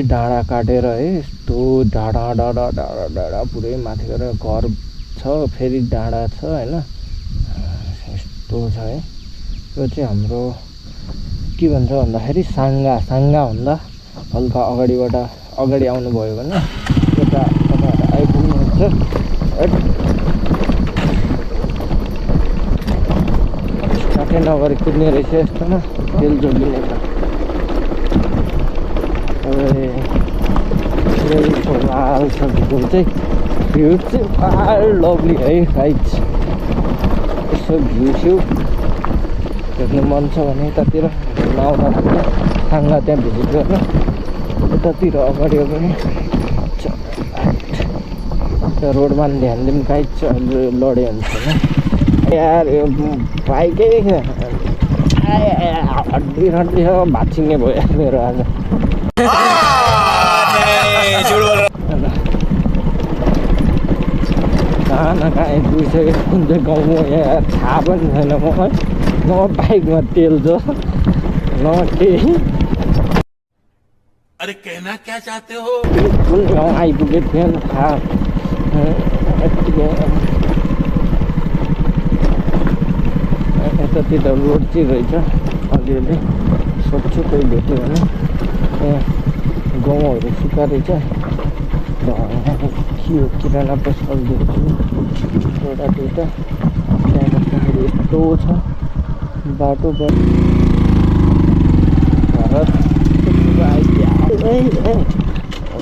डाँडा काटेर है यस्तो डाँडा डाँडा डाँडा डाँडा पुरै माथि गएर घर छ, फेरि डाँडा छ होइन, यस्तो छ है। यो चाहिँ हाम्रो के भन्छ भन्दाखेरि साङ्गा भन्दा हल्का अगाडि आउनुभयो भने यता तपाईँहरू आइपुग्नुहुन्छ। स्टार्टै नगरी कुद्ने रहेछ यस्तोमा, तेल जोगिने त लाल छ भिडियो चाहिँ, भ्यू चाहिँ लभली है गाइज। यसो भ्यू हेर्नु मन छ भने यतातिर नआउँदा साङ्गा त्यहाँ भिजिट गर्न, यतातिर अगाडि रोडमा पनि ध्यान दिउँ गाइज चाहिँ अहिले लड्यो भने छैन यार। यो बाइकै हड्डी भाँचिने भयो यार मेरो आज। कहाँ आइपुगिसक्यो कुन चाहिँ गाउँमा यार थाहा पनि छैन म, न बाइकमा तेल छ न केही। अरे कहना क्या चाहते हो? कुन गाउँ आइपुगेको थिएन थाहा। यतातिर रोड चाहिँ रहेछ अलिअलि, सोध्छु कोही भेट्यो भने। यहाँ गाउँहरू सुक्खा रहेछ, के हो किराना पसल देख्छु एउटा दुइटा। त्यहाँ बस्दाखेरि यस्तो छ बाटो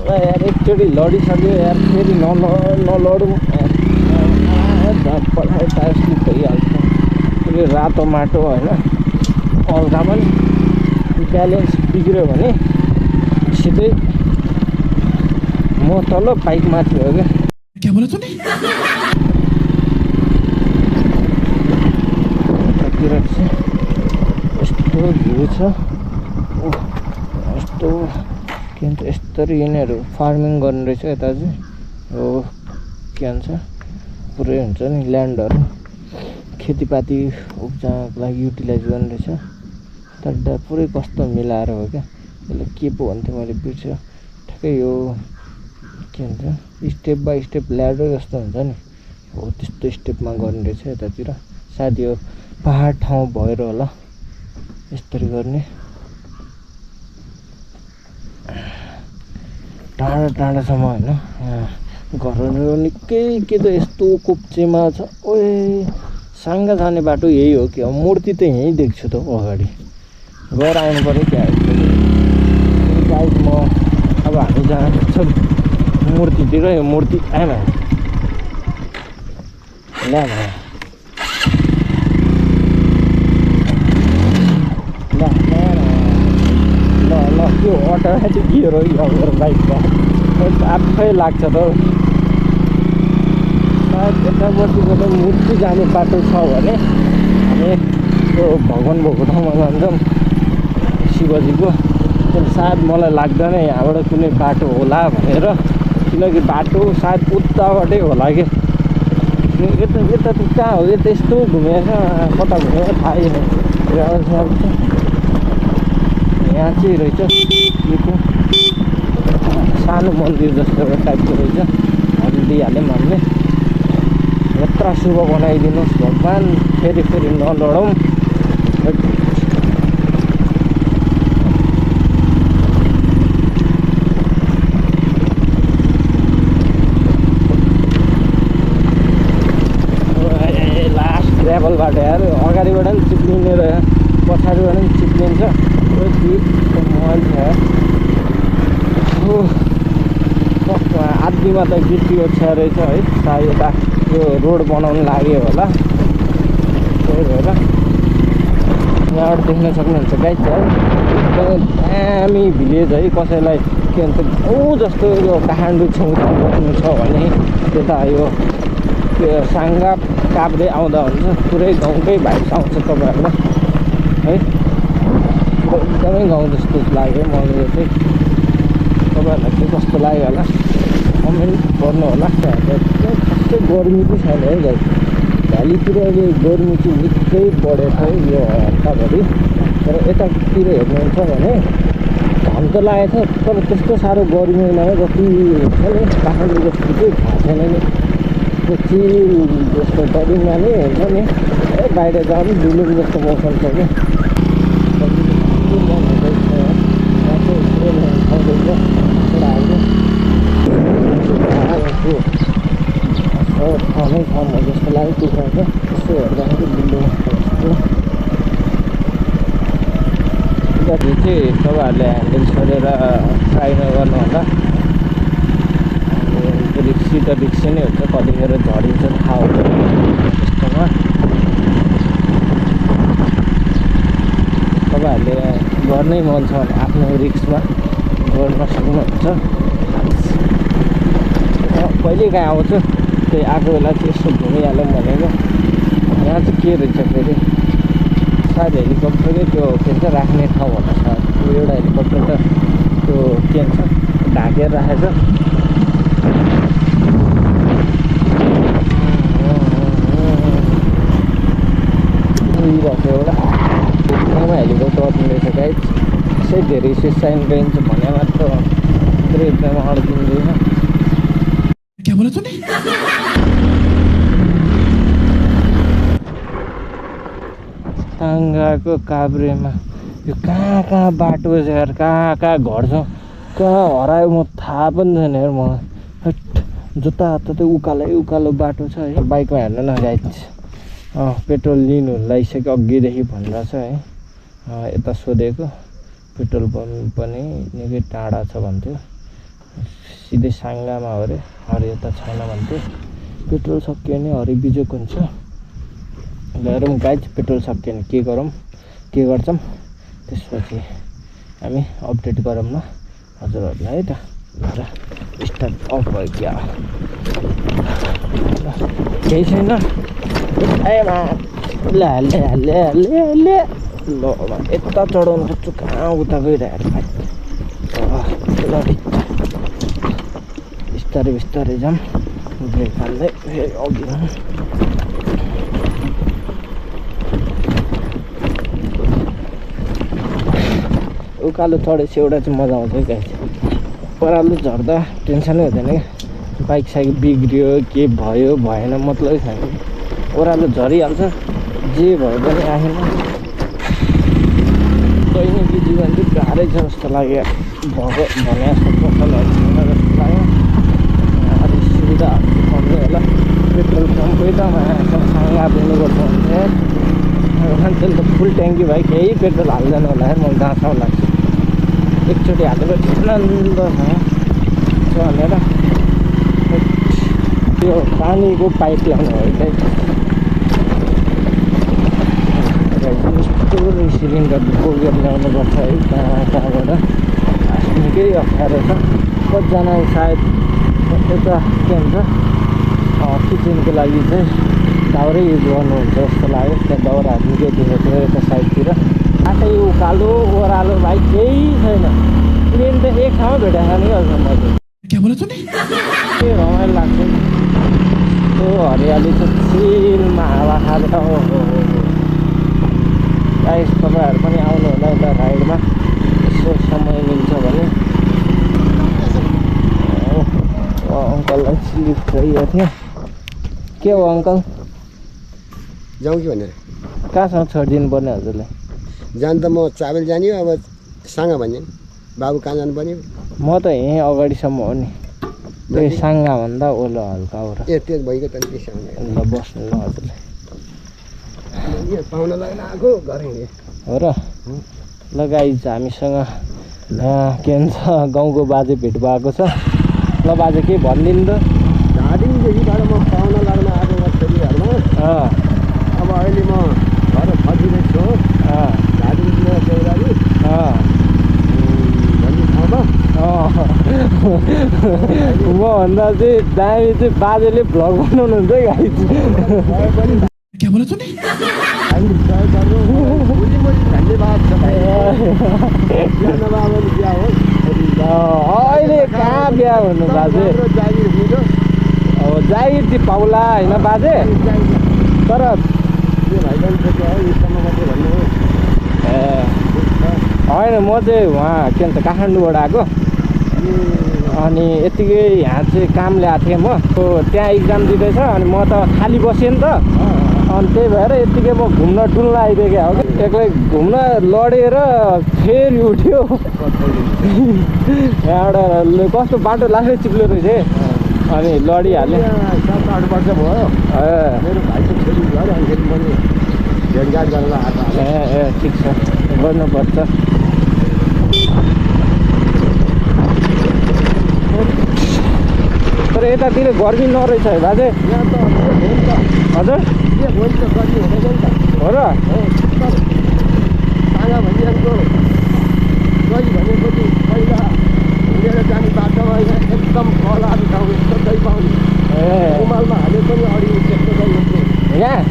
यार एकचोटि लडिसक्यो यार, फेरि नलडौँ पढाइ टायर स्लिप भइहाल्छ। फेरि रातो माटो होइन, हल्का पनि ब्यालेन्स बिग्रियो भने सिधै म तल बाइक माथि हो क्या बोला तूने? यस्तो भ्यू छ यस्तो के भन्छ, यस्तरी यिनीहरू फार्मिङ गर्ने रहेछ यता चाहिँ। हो के भन्छ पुरै हुन्छ नि ल्यान्डहरू, खेतीपाती उब्जाउनको लागि युटिलाइज गर्ने रहेछ। तर पुरै कस्तो मिलाएर हो क्या, यसले के पो भन्थ्यो मैले बिर्सेँ ठ्याक्कै। यो के भन्छ स्टेप बाई स्टेप ल्याडर जस्तो हुन्छ नि, हो त्यस्तो स्टेपमा गर्ने रहेछ यतातिर। सायद यो पहाड ठाउँ भएर होला यसरी गर्ने। टाढासम्म होइन, घरहरू निकै के त यस्तो कोप्चेमा छ। ओए साङ्गा जाने बाटो यही हो कि? मूर्ति त यहीँ देख्छु त अगाडि, गएर आउनु पऱ्यो क्या गाइड। म अब हामी जान्छ मूर्तितिर, यो मूर्ति आएन ल्या ल त्यो अटोमेटिक गियर हो मेरो बाइकमा, आफै लाग्छ त। सायद यतापट्टिको त मूर्ति जाने बाटो छ भने हामी त्यो भगवान् भएको ठाउँमा जान्छौँ शिवजीको। सायद मलाई लाग्दैन यहाँबाट कुनै बाटो होला भनेर, किनकि बाटो सायद उताबाटै होला कि यता त कहाँ हो? यता यस्तो घुमेर कता घुमेर थाहै छैन। यहाँ चाहिँ रहेछ यो सानो मन्दिर जस्तो एउटा टाइपको रहेछ, हामी दिइहाल्यौँ हामीले। यत्रा शुभ बनाइदिनुहोस् भगवान्, फेरि नलडौँ। लास्ट ग्राभलबाट यार, अगाडिबाट पनि चिप्लिने रह्यो, पछाडिबाट पनि चिप्लिन्छ। आदीमा त गिटी ओछ्या रहेछ है, सायद यता यो रोड बनाउनु लाग्यो होला त्यही भएर। यहाँबाट देख्न सक्नुहुन्छ गाइस है, एकदमै दामी भिलेज है। कसैलाई के भन्छ गाउँ जस्तो यो काठमाडौँ छेउछाउ बस्नु छ भने त्यता यो साङ्गा काप्दै आउँदा हुन्छ, पुरै गाउँकै भाइब्स आउँछ तपाईँहरूलाई है। एकदमै गाउँ जस्तो लाग्यो मलाई चाहिँ। तपाईँहरूलाई चाहिँ कस्तो लाग्यो होला कमेन्ट गर्नु होला। त्यस्तै गर्मी चाहिँ छैन है गाइस, भ्यालीतिर अहिले गर्मी चाहिँ निकै बढेको छ यो हप्ताभरि। तर यतातिर हेर्नुहुन्छ भने घाम त लागेको छ तर त्यस्तो साह्रो गर्मी होइन जति हुन्छ नि काठमाडौँ जस्तो चाहिँ थाहा छैन नि त्यो चिल जस्तो दरिङमा नै हुन्छ नि बाहिर जानु डुलुङ जस्तो मौसम छ कि ठाउँमै ठाउँ जस्तो लाग्यो कुखुराको यसो हेर्दाखेरि डुलुङ जति चाहिँ तपाईँहरूले ह्यान्डल छोडेर ट्राई नगर्नु होला रिक्सी त रिक्सी नै हुन्छ कतिखेर झरिन्छ थाहा हुँदैन त्यस्तोमा तपाईँहरूले गर्नै मन छ भने आफ्नो रिक्समा गर्न सक्नुहुन्छ कहिले काहीँ आउँछु त्यही आएको बेला चाहिँ यसो घुमिहालौँ भनेको यहाँ चाहिँ के रहेछ फेरि सायद हेलिकप्टरकै त्यो के भन्छ राख्ने ठाउँ होला सायद एउटा हेलिकप्टर त त्यो के भन्छ ढाकेर राखेको छ एउटा ठाउँमा हेलिकप्टर अड्किँदैछ गाइज त्यसै धेरै साइन रेन्ज भने मात्र त्यत्रो एकदमै अड्किँदैन टाङ्गाको काभ्रेमा यो कहाँ कहाँ बाटो छ यार कहाँ कहाँ घर छ कहाँ हरायो म थाहा पनि छैन यार मलाई जुत्ता हात उकालो बाटो छ है बाइकमा हेर्नु न गाइज पेट्रोल लिनु लागिसक्यो अघिदेखि भनिरहेछ है यता सोधेको पेट्रोल पम्प पनि निकै टाढा छ भन्थ्यो सिधै साङ्गामा हो अरे यता छैन भन्थ्यो पेट्रोल सक्यो भने हरि बिजोक हुन्छ हेरौँ गाइज पेट्रोल सक्यो भने के गरौँ के गर्छौँ त्यसपछि हामी अपडेट गरौँ न हजुरहरूलाई है त ल स्टार्ट अफ भयो क्या केही छैन ले ल यता चढाउनु खोज्छु कहाँ उता गइरहेको ल बिस्तारै बिस्तारै जाऊँ ब्रेक हाल्दै फेरि अघि उकालो चढेपछि एउटा चाहिँ मजा आउँछ गाइस ओह्रालो झर्दा टेन्सनै हुँदैन क्या बाइक साइक बिग्रियो के भयो भएन मतलबै छैन ओह्रालो झरिहाल्छ जे भयो पनि आएन दैनिकी जीवन चाहिँ गाह्रै छ जस्तो लाग्यो भएको भने जस्तो पसलहरू छैन जस्तो लाग्यो अलिक सुविधा कम्ती होला पेट्रोल पम्पै त साङ्गा पुग्नुपर्छ भने मान्छेले त फुल ट्याङ्की भयो केही पेट्रोल हाल्दैन होला है मलाई जहाँसम्म लाग्छ एकचोटि हालेपछि आनन्द छ भनेर त्यो पानीको पाइप ल्याउनु हो यस्तो सिलिन्डर बोकेर ल्याउनुपर्छ है कहाँ कहाँबाट निकै अप्ठ्यारो छ कतिजना सायद यता के भन्छ किचनको लागि चाहिँ दाउरै युज गर्नुहुन्छ जस्तो लाग्यो त्यहाँ दाउराहरू निकै देखेको थियो यता साइडतिर बाटै उकालो ओह्रालो भाइ केही छैन प्लेन त एक ठाउँमा भेटाएको नि अहिलेसम्म के रमाइलो लाग्छ त्यो हरियाली छ चिलमा हावा खाँदै गाइस तपाईँहरू पनि आउनु होला यता राइडमा यसो समय मिल्छ भने अङ्कललाई स्लिप चाहिएको थियो के हो अङ्कल जाउँ कि भनेर कहाँसँग छोडिदिनु पर्ने हजुरलाई जान त म चाबेल जाने अब साङ्गा भन्ने बाबु कहाँ जानुपर्ने म त यहीँ अगाडिसम्म हो नि त्यही साङ्गा भन्दा ओलो हल्का हो र ए त्यो भइगयो त त्यसो ल बस्नु ल हजुरलाई पाहुना लाग्न आएको घर हो र ल गाइज हामीसँग के भन्छ गाउँको बाजे भेट भएको छ ल बाजे केही भनिदिनु त धादिङदेखिबाट म पाहुना लाग्न आएको छोरीहरूमा अब अहिले म घर फर्किँदैछु धादिङतिर देउराली भन्ने ठाउँमा मभन्दा चाहिँ दामी चाहिँ बाजेले भ्लग बनाउनुहुन्छ है गाइज धन्यवाद छ भाइ बिहा हो अहिले कहाँ बिहा हुनु बाजे जागिर दिनु अब जागिर चाहिँ पाउला होइन बाजे तर त्यो भाइ बहिनी मात्रै भन्नु होइन म चाहिँ उहाँ के भन्छ काठमाडौँबाट आएको अनि यतिकै यहाँ चाहिँ काम ल्याएको थिएँ म त्यहाँ इक्जाम दिँदैछ अनि म त खाली बसेँ नि त अनि त्यही भएर यत्तिकै म घुम्न डुल्न आइदिएँ हो कि एक्लै घुम्न लडेर फेरि उठ्यो यहाँबाट कस्तो बाटो लास्टै चिप्लो रहेछ अनि लडिहाल्यो 7-8 वर्ष भयो मेरो भाइको छोरी घर अनि मैले भेटघाट गर्न आएको ए ठिक छ गर्नुपर्छ तर यतातिर गर्मी नरहेछ है बाजे यहाँ त हुन्छ हजुर के हुन्छ गर्मी हुँदैन नि त हो र साँगा भनिएको गई भनेपछि पहिला हिँडेर जाने बाटोमा यहाँ एकदम कलाहरू ठाउँ यस्तो दही पाउने ए रुमालमा हाले पनि अडि त्यस्तो दही हुन्थ्यो यहाँ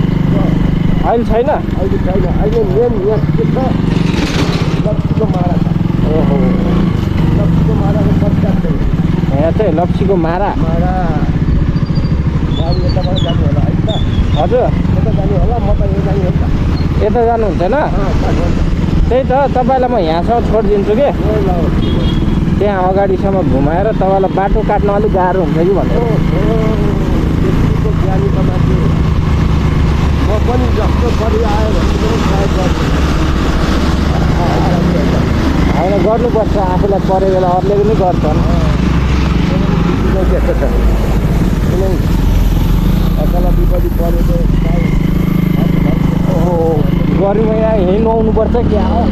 अहिले छैन अहिले छैन अहिले मेन यहाँ के छ लप्सीको मारा छ ओहो लप्सीको माराको प्रख्यात छ यहाँ चाहिँ लप्सीको मारा मारा गाडी यताबाट जानु होला है त हजुर यता जानु होला म त यो जाने हो त यता जानुहुन्छ न ल त्यही त तपाईँलाई म यहाँसम्म छोडिदिन्छु कि त्यहाँ अगाडिसम्म घुमाएर तपाईँलाई बाटो काट्न अलिक गाह्रो हुन्छ कि भनेर त्यतिको ज्ञानी त मान्छे म पनि जस्तो गरी आयो भने पनि ट्राई गर्छु होइन गर्नुपर्छ आफूलाई परेको बेला अरूले पनि गर्छन् त्यस्तो छ कुनै असल विपत्ति परेको ओहो गर्मीमा यहाँ यहीँ नुहाउनुपर्छ क्या हो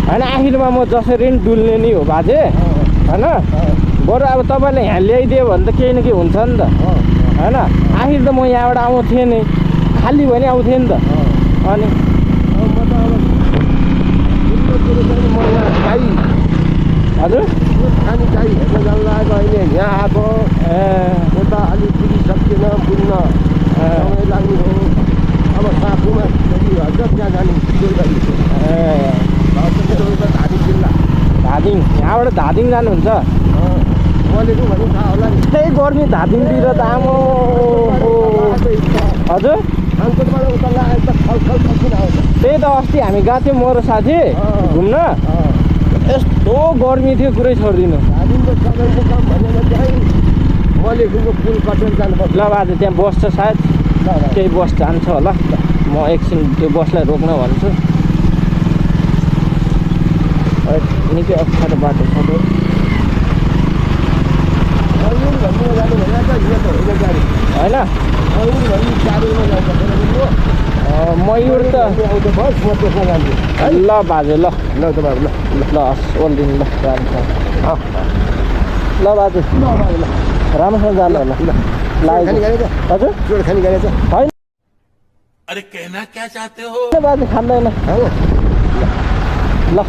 होइन आखिरमा म जसरी नि डुल्ने नि हो बाजे होइन बरु अब तपाईँले यहाँ ल्याइदियो भने त केही न केही हुन्छ नि त होइन आखिर त म यहाँबाट आउँथेँ नि खाली भने आउँथेँ नि त अनि म त अब म यहाँ गाई हजुर खाने गाई हेर्न जानु लागेको अहिले यहाँ आएको म त अलिक पुगिसकेन बुझ्न समय लाग्ने हो अब साथमा हन्छ त्यहाँ जाने सिलगढी धादिङ जिल्ला धादिङ यहाँबाट धादिङ जानुहुन्छ बोलेको भने थाहा होला नि त्यही गर्मी धादिङतिर त आमो हजुर साङ्कोटबाट उता लागेको त खलखल पसिना आउँछ त्यही त अस्ति हामी गएको थियौँ म र साथी घुम्न यस्तो गर्मी थियो कुरै छोडिदिनु धादिङको सदरको काम भनेर चाहिँ मलेखुङको पुल कटेर जानुपर्छ ल बाजे त्यहाँ बस छ सायद केही बस जान्छ होला म एकछिन त्यो बसलाई रोक्न भन्छु निकै अप्ठ्यारो बाटो छ त्यो मयुर भन्ने जानु भने त यो त होइन गाडी होइन मयुर भन्ने गाडीमा जान्छ मयुर त आउँछ बस म त्यसमा जान्छु ल बाजे ल ल त बाबु ल ओल्दिनु ल जान्छ ल बाजे ल राम्रोसँग जानु होला खाने गरेछ हजुर चोर खाने गरेछ होइन अरे कहना क्या चाहते हो बाजे खाँदैन होइन ल